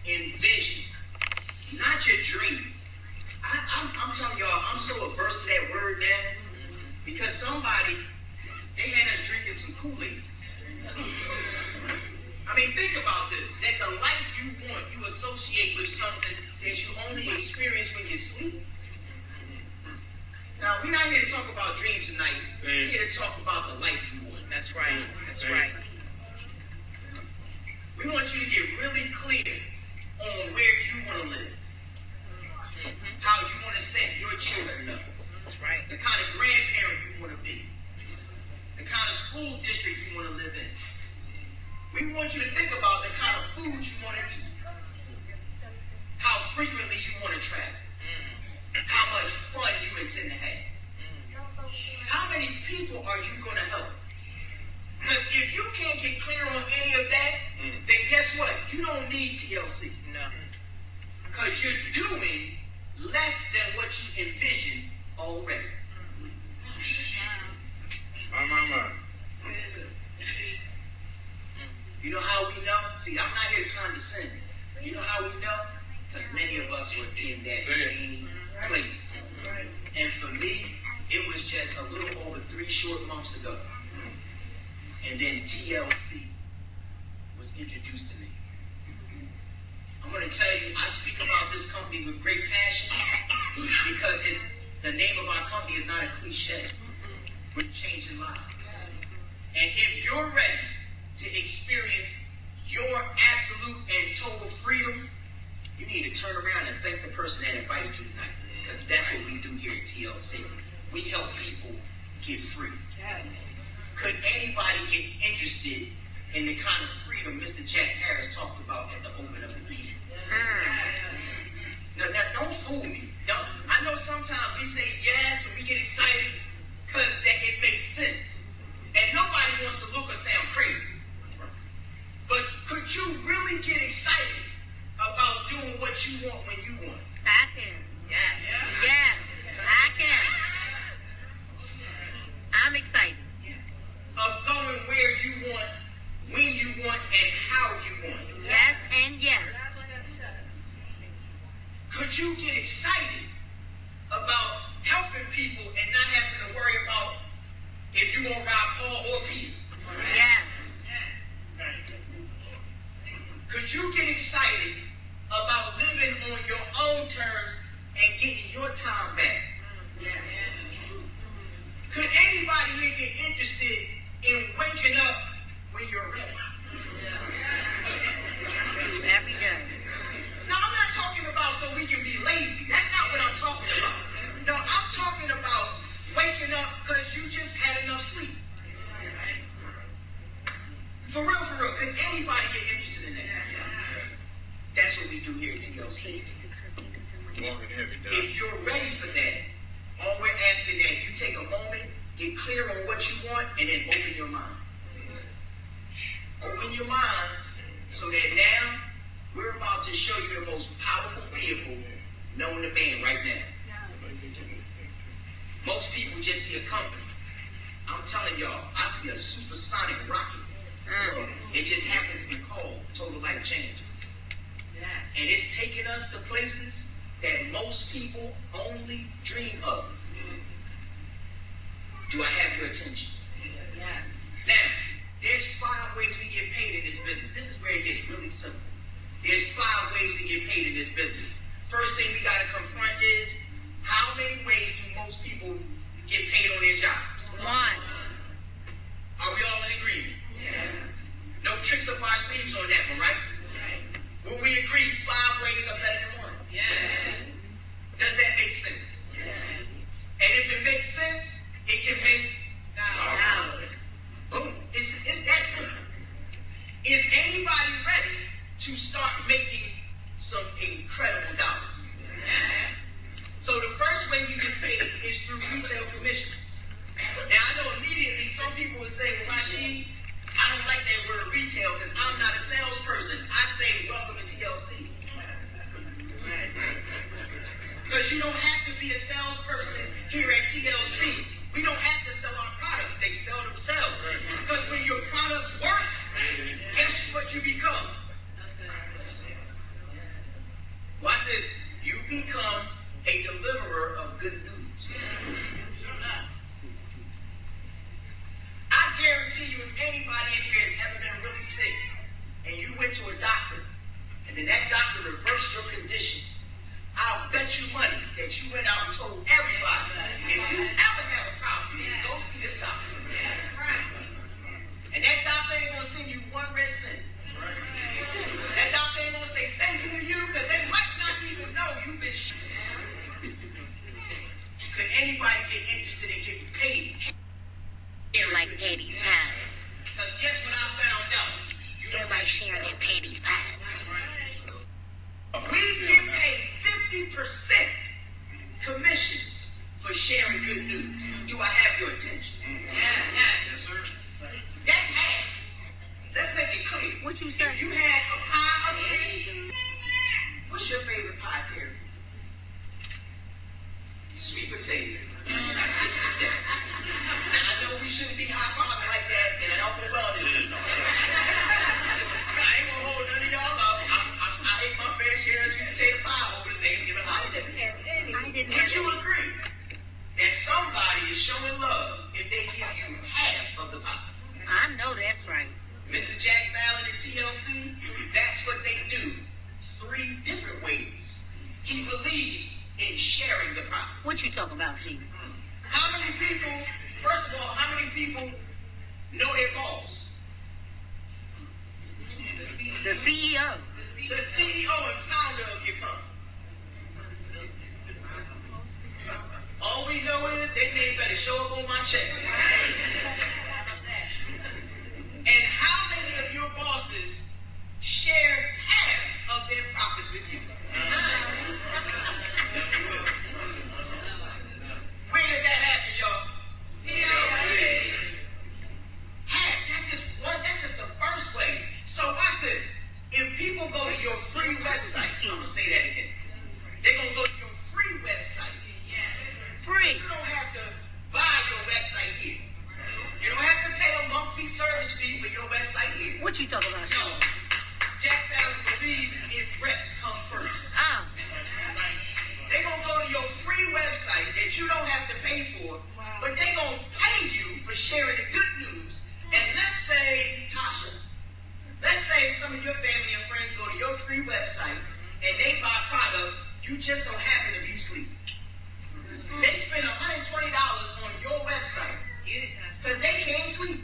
envision, not your dream. I'm telling y'all, I'm so averse to that word now because somebody, they had us drinking some Kool-Aid. I mean, think about this, that the life you want, you associate with something that you only experience when you sleep. Now, we're not here to talk about dreams tonight. We're here to talk about the life you want. That's right. That's right. We want you to get really clear on where you want to live. How you want to set your children up. That's right. The kind of grandparent you want to be. The kind of school district you want to live in. We want you to think about the kind of food you want to eat. How frequently you want to travel. How much fun you intend to have. How many people are you going to help? Because if you can't get clear on any of that, then guess what? You don't need TLC. No. Because you're doing less than what you envisioned already. You know how we know? See, I'm not here to condescend. You know how we know? Because many of us were in that same place. And for me, it was just a little over 3 short months ago. And then TLC was introduced to me. I'm going to tell you, I speak about this company with great passion because the name of our company is not a cliche. We're changing lives. And if you're ready to experience your absolute and total freedom, you need to turn around and thank the person that invited you tonight. Because that's what we do here at TLC. We help people get free. Could anybody get interested in the kind of freedom Mr. Jack Harris talked about at the opening of the meeting? Now, don't fool me. I know sometimes we say yes and we get excited because it makes sense. And nobody wants to look or sound crazy. But could you really get excited about doing what you want when you want? I can. Yes, I can. I'm excited. Of going where you want, when you want, and how you want. Yes and yes. Could you get excited about helping people and not having to worry about if you're going to rob Paul or Peter? Yes. Could you get excited about living on your own terms and getting your time back? Could anybody here get interested in waking up when you're ready? Every day. Now, I'm not talking about so we can be lazy. That's not what I'm talking about. No, I'm talking about waking up because you just had enough sleep. For real, could anybody get interested in that? That's what we do here at TLC. If you're ready for that, all we're asking that you take a moment, get clear on what you want, and then open your mind. Open your mind so that now we're about to show you the most powerful vehicle known to man right now. Most people just see a company. I'm telling y'all, I see a supersonic rocket. It just happens to be called Total Life Changes. And it's taking us to places that most people only dream of. Do I have your attention? Now, there's 5 ways we get paid in this business. This is where it gets really simple. There's 5 ways we get paid in this business. First thing we got to confront is, how many ways do most people get paid on their jobs? 1. Are we all in agreement? Yes. No tricks up our sleeves on that one, right? Will we agree 5 ways are better than 1? Yes. Does that make sense? Yes. And if it makes sense, it can make dollars. Boom. It's that simple. Is anybody ready to start making some incredible dollars? Yes. So the first way we get paid is through retail commissions. Now I know immediately some people will say, well, Rashiid, I don't like that word retail because I'm not a salesperson. I say, welcome to TLC. Because you don't have to be a salesperson here at TLC. We don't have to sell our products. They sell themselves. Because when your products work, guess what you become? become a deliverer of good news. I guarantee you, if anybody in here has ever been really sick, and you went to a doctor, and then that doctor reversed your condition, I'll bet you money that you went out and told everybody, if you ever have a problem, you need to go see this doctor. And that doctor ain't going to send you one red cent. That doctor ain't going to say thank you to you, because they might not even know you've been shot. Could anybody get interested in getting paid? Like Patty's Pies. Because guess what I found out? Everybody sharing their Patty's Pies. We get paid 50% commissions for sharing good news. Do I have your attention? Yes, sir. That's half. Let's make it clear. What you say? If you had a pie of cake, what's your favorite pie, Terry? Sweet potato. Now, I know we shouldn't be high-fiving like that in an open wellness center. I ain't gonna hold none of y'all up. I ate my fair share of sweet potato pie over the Thanksgiving holiday. Would you agree that somebody is showing love if they give you half of the pie? I know that's right. Mr. Jack Ballard at TLC, that's what they do. 3 different ways. He believes in sharing the pie. What you talking about, Sheila? How many people, first of all, how many people know their boss? The CEO. The CEO and founder of your company. All we know is they may better show up on my check. And how many of your bosses share half of their profits with you? When does that happen, y'all? Half. That's just the first way. So watch this. If people go to your free website, I'm gonna say that again. They're gonna go to your free website. Free. You don't have to buy your website here. You don't have to pay a monthly service fee for your website here. What you talking about, No. Sheila? Jack Ballard believes in reps come first. They're going to go to your free website that you don't have to pay for, but they're going to pay you for sharing the good news. And let's say, Tasha, let's say some of your family and friends go to your free website and they buy products, you just so happen to be asleep. They spend $120 on your website because they can't sleep.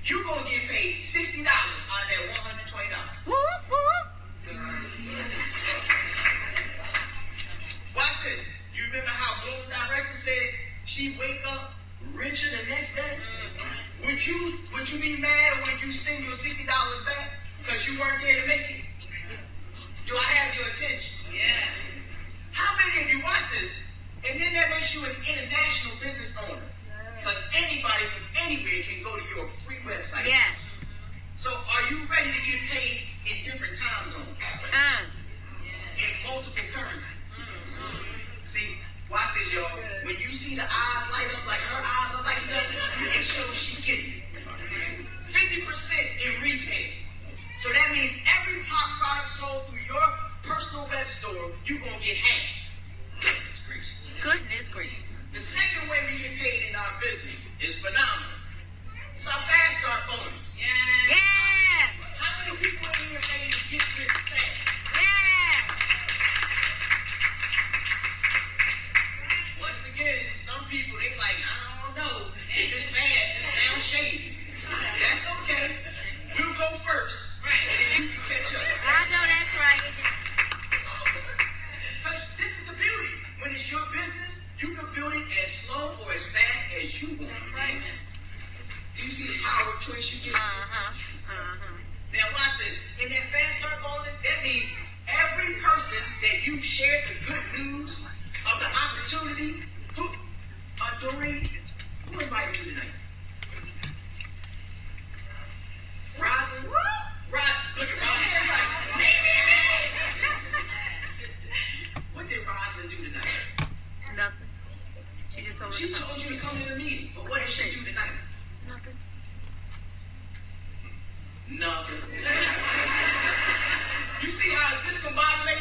You're going to get paid $60 out of that $120. Whoop, whoop. Watch this. You remember how Global Director said she'd wake up richer the next day? Would you be mad, or would you send your $60 back because you weren't there to make it? Do I have your attention? Yeah. How many of you watch this? And then that makes you an international business owner. Because anybody from anywhere can go to your free website. Yes. So are you ready to get paid in different time zones? In multiple currencies. See, watch this, y'all. When you see the eyes light up like her eyes are lighting up, it shows she gets it. 50% in retail. So that means every pop product sold through your personal web store, you're going to get half. Goodness gracious. Goodness gracious. The second way we get paid in our business is phenomenal. It's our fast start bonus. Yes. How many people in here ready to get rich fast? Yes. Once again, some people, they like, I don't know. If it's fast, it sounds shady. That's okay. We'll go first, and then you can catch up. I know that's right. It's all good. Because this is the beauty. When it's your business, you can build it as slow or as fast as you want. Do you see the power of choice you get? Now watch this. In that fast start bonus, that means every person that you shared the good news of the opportunity, Doreen, who invited you tonight? Rosalind? Look at Rosalind. She's like, what did Rosalind do tonight? Nothing. She just told us. She told you to come to the meeting, but what did she do tonight? Nothing. Nothing. You see how discombobulated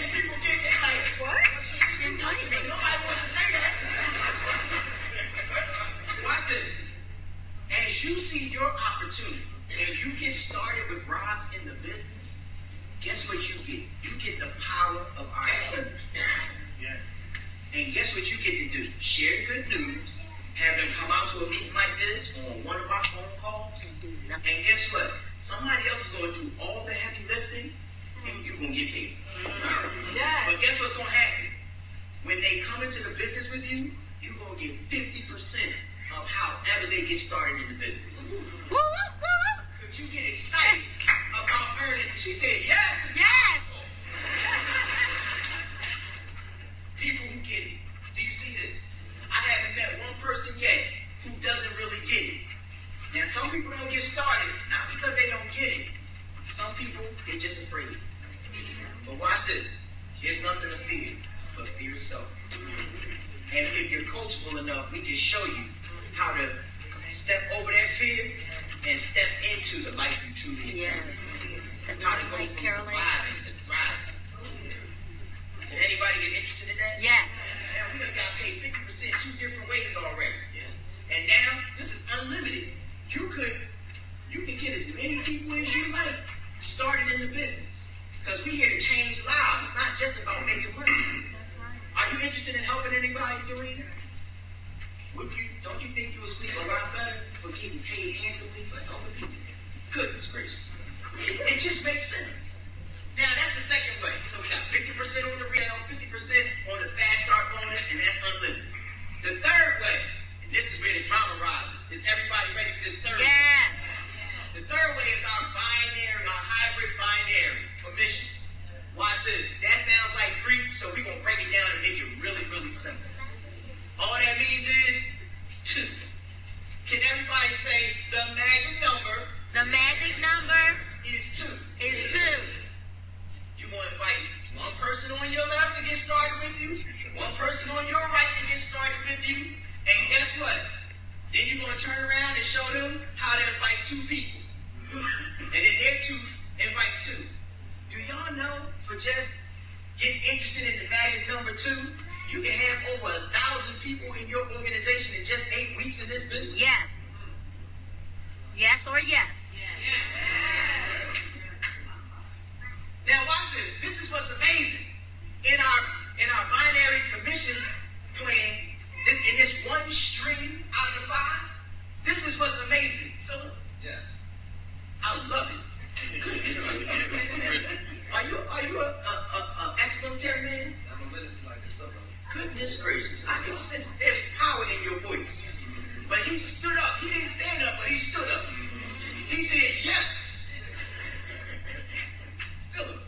realize in the business, guess what you get? You get the power of our team. Yeah. And guess what you get to do? Share good news, have them come out to a meeting like this on one of our phone calls. And guess what? Somebody else is going to do all the heavy lifting, and you're going to get paid. But guess what's going to happen? When they come into the business with you, you're going to get 50% of however they get started in the business. Could you get excited about earning? She said, yes. Yes. People who get it. Do you see this? I haven't met one person yet who doesn't really get it. Now, some people don't get started, not because they don't get it. Some people, they're just afraid. But watch this. There's nothing to fear but fear itself. And if you're coachable enough, we can show you how to step over that fear and step into the life you truly intend. How to go from surviving to thriving. Did anybody get interested in that? Yes. Now, we done got paid 50% 2 different ways already. And now, this is unlimited. You can get as many people as you like started in the business. Because we're here to change lives. It's not just about making money. Are you interested in helping anybody, Doreen? Don't you think you would sleep a lot better for getting paid handsomely for helping people? Goodness gracious. It just makes sense. Now, that's the second way. So we got 50% on the real, 50% on the fast start bonus, and that's unlimited. The third way, and this is where the drama rises, is everybody ready for this third way? Yes. The third way is our hybrid binary commissions. Watch this. That sounds like Greek, so we're going to break it down and make it really, really simple. All that means is 2. Can everybody say the magic number? The magic number Is 2. is 2. You're going to invite one person on your left to get started with you, one person on your right to get started with you, and guess what? Then you're going to turn around and show them how to invite 2 people. And then their 2 invite 2. Do y'all know for just getting interested in the magic number 2, you can have over 1,000 people in your organization in just 8 weeks in this business? Yes. Yes or yes. Now watch this. This is what's amazing. In our binary commission plan, in this one stream out of the 5, this is what's amazing. Philip? Yes. I love it. Are you a ex-military man? I'm a minister like this up. Goodness gracious. I can sense there's power in your voice. But he stood up. He didn't stand up, but he stood up. He said, yes. Philip,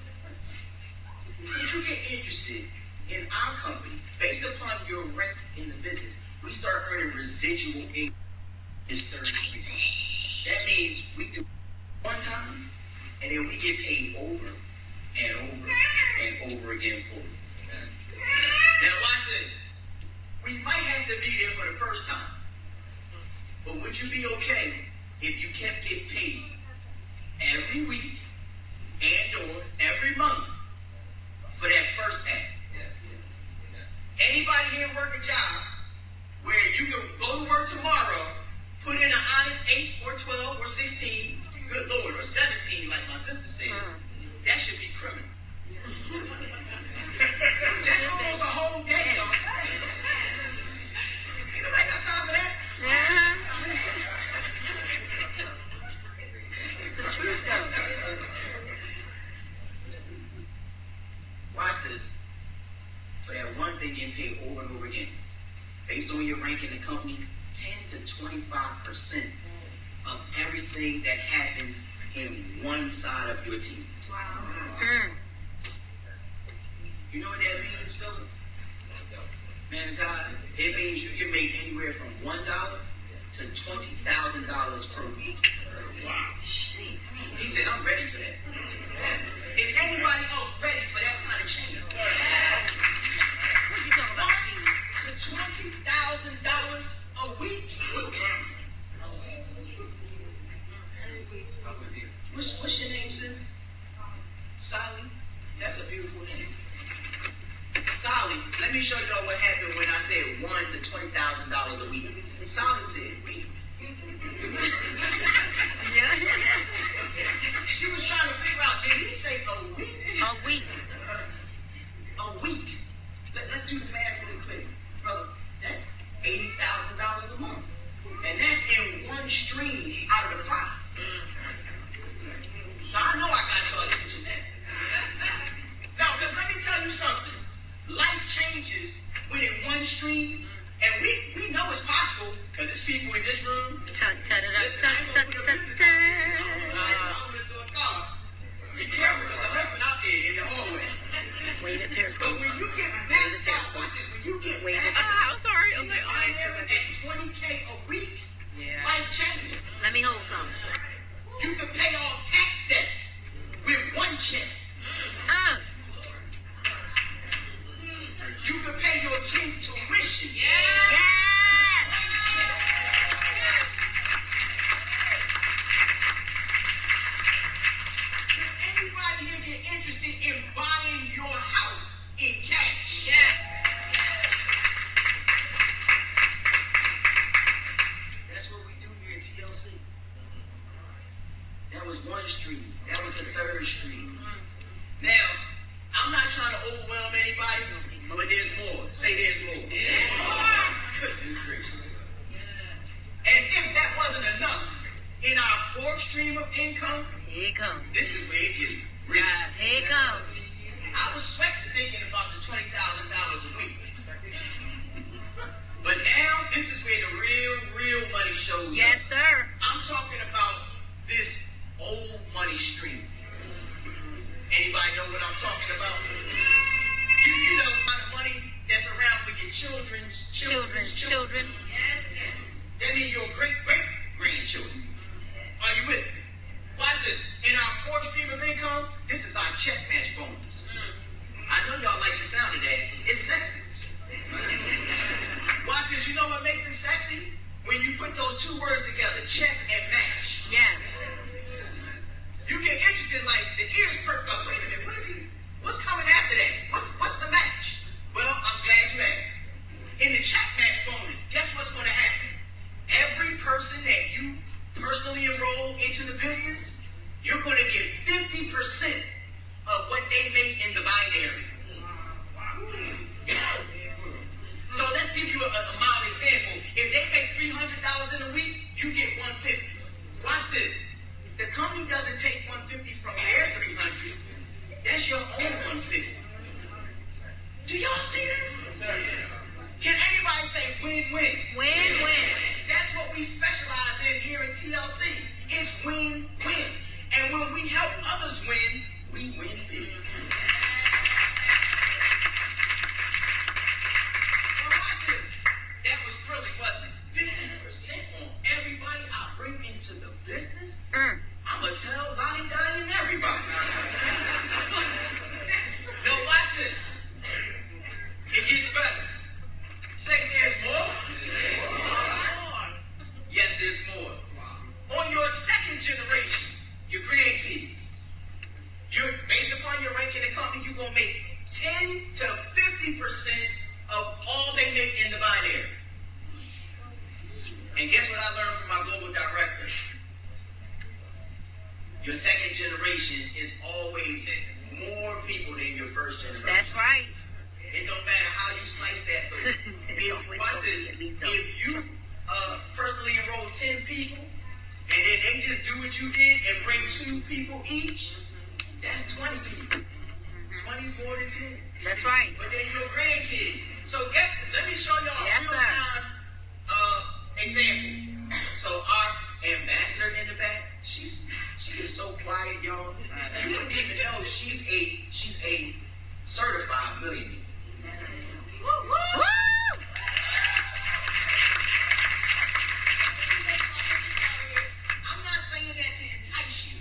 if you get interested in our company, based upon your rank in the business, we start earning residual income this third week. That means we do one time, and then we get paid over and over and over again for it. Now watch this. We might have to be there for the first time. But would you be okay if you kept getting paid every week and or every month for that first act? Anybody here work a job where you can go to work tomorrow, put in an honest 8 or 12 or 16, good Lord, or 17 like my sister said? That should be criminal. That's almost a whole day, though. Ain't nobody got time for that. It's the truth, though. Watch this. For that one thing getting paid over and over again, based on your rank in the company, 10 to 25% of everything that happens in one side of your team. Wow. You know what that means, Philip? Man of God, it means you can make anywhere from $1 to $20,000 per week. Wow. He said, I'm ready for that. Is anybody else ready for that kind of change? What you talking about, $1 to $20,000 a week? What's your name, sis? Sally? That's a beautiful name. Sally, let me show y'all what happened when I said $1 to $20,000 a week. Sally said, wait. Yeah. She was trying stream, and we know it's possible because there's people in this room. Listen, I ain't gonna put a business out there. I'm into a car. Be careful, there's a husband out there in the hallway. Wave at Periscope. But when you get maxed out, watch this, when you get maxed out, I'm sorry. I'm like, at 20K a week, yeah. life changing. Let me hold some. You can pay off tax debts with one check. You can pay your kids tuition. Yes. Does anybody here get interested in buying your house in cash? Yeah. That's what we do here at TLC. That was one stream. That was the third stream. Now, I'm not trying to overwhelm anybody, but there's more. Say there's more. Goodness gracious. As if that wasn't enough, in our fourth stream of income, Here it comes. this is where it gets real. Here it comes. I was sweating thinking about the $20,000 a week. But now, this is where the real money shows Yes, up. sir. I'm talking about this old money stream. Anybody know what I'm talking about? You know the kind of money that's around for your children's Children. That means your great-great-grandchildren. Are you with me? Watch this. In our fourth stream of income, this is our check match bonus. I know y'all like the sound of that. It's sexy. Watch this. You know what makes it sexy? When you put those two words together, check and match. Yes. You get interested, like the ears perk up. Wait a minute, what's coming after that? What's the match? Well, I'm glad you asked. In the check match bonus, guess what's going to happen? Every person that you personally enroll into the business, you're going to get 50% of what they make in the binary. So let's give you a mild example. If they make $300 in a week, you get $150. Watch this. The company doesn't take $150 from their $300. That's your own $150. Do y'all see this? Can anybody say win-win? Win-win. That's what we specialize in here at TLC. It's win-win. And when we help others win, we win big. Well, watch this. That was thrilling, wasn't it? 50% on everybody I bring into the business. I'm going to tell Lottie, Dottie, and everybody. No, watch this. It gets better. Say there's more. Yes, there's more. On your second generation, your grandkids, based upon your rank in the company, you're going to make 10 to 50% of all they make in the binary. And guess what I learned from my global director? Your second generation is always more people than your first generation. That's right. It don't matter how you slice that food. Watch this. If you personally enroll 10 people, and then they just do what you did and bring 2 people each, that's 20 people. 20 is more than 10. That's right. But then your grandkids. So let me show y'all a Yes, real-time example. So our ambassador in the back, she is so quiet, y'all. You wouldn't even know she's a certified millionaire. Woo! I'm not saying that to entice you.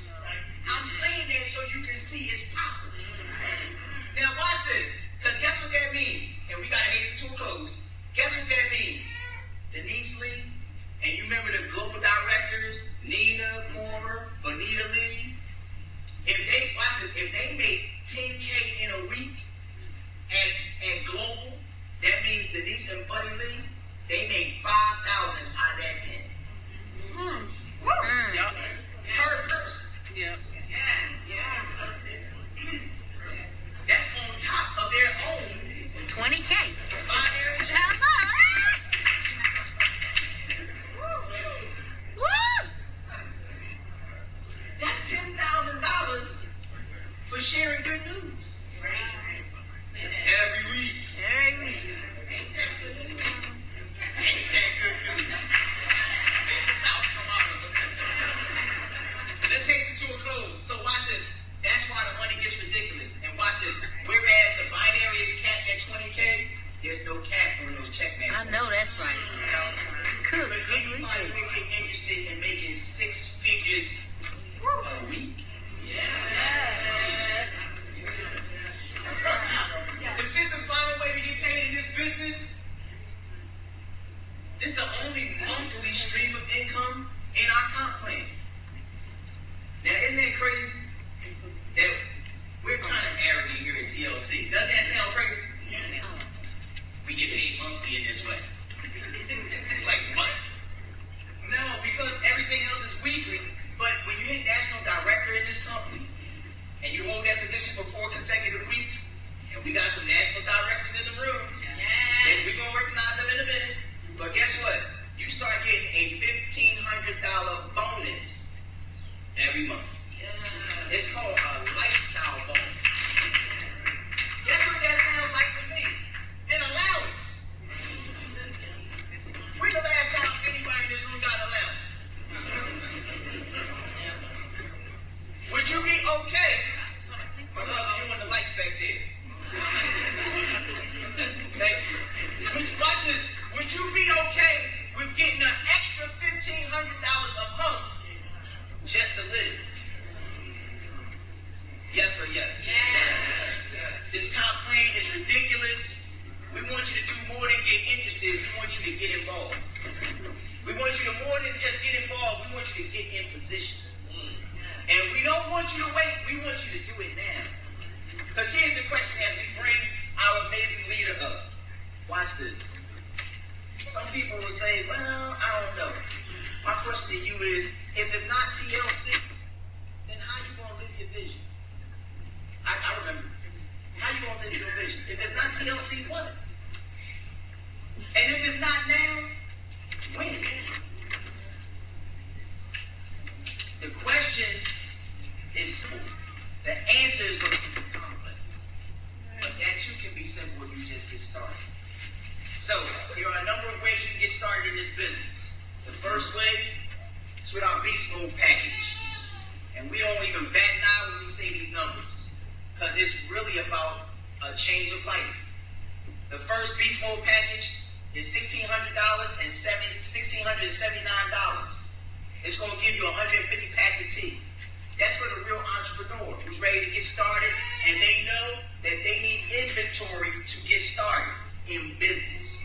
I'm saying that so you can see it's possible. Now watch this, because guess what that means? And we got to hasten to a close. Guess what that means? Denise Lee, and you remember the global directors, Nina Moore, Bonita Lee. And we got some national directors in the room. And we're going to recognize them in a minute. But guess what? You start getting a $1,500 bonus every month. It's called a lifestyle bonus. Guess what that sounds like to me? An allowance. When the last time anybody in this room got an allowance? Would you be okay? My brother, you want the lights back there. Okay? Watch this. Would you be okay with getting an extra $1,500 a month just to live? Yes or yes? This comp plan is ridiculous. We want you to do more than get interested. We want you to get involved. We want you to more than just get involved. We want you to get in position. And we don't want you to wait. We want you to do it now. Because here's the question as we bring our amazing leader up. Watch this. Some people will say, well, I don't know. My question to you is, if it's not TLC, then how you going to live your vision? I remember. How you going to live your vision? If it's not TLC, what? And if it's not now, when? The question is simple. The answer is going to be complex. But that too can be simple if you just get started. So, there are a number of ways you can get started in this business. The first way is with our Beast Mode package. And we don't even bat an eye when we say these numbers, because it's really about a change of life. The first Beast Mode package is $1,600 and $1,679. It's going to give you 150 packs of tea. That's for the real entrepreneur who's ready to get started, and they know that they need inventory to get started in business.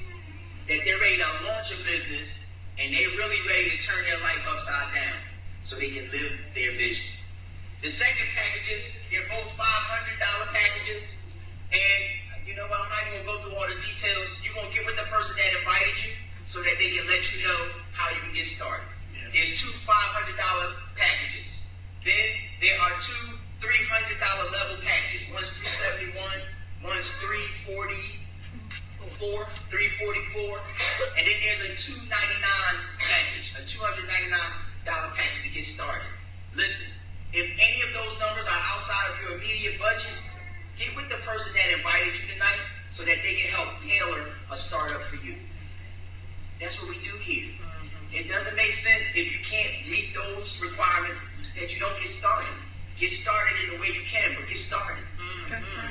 That they're ready to launch a business, and they're really ready to turn their life upside down so they can live their vision. The second packages, they're both $500 packages, and you know what, I'm not even going to go through all the details. You're going to get with the person that invited you so that they can let you know how you can get started. There's two $500 packages. Then there are two $300 level packages. One's $371, one's $344, and then there's a $299 package, a $299 package to get started. Listen, if any of those numbers are outside of your immediate budget, get with the person that invited you tonight so that they can help tailor a startup for you. That's what we do here. It doesn't make sense if you can't meet those requirements that you don't get started. Get started in the way you can, but get started. That's right.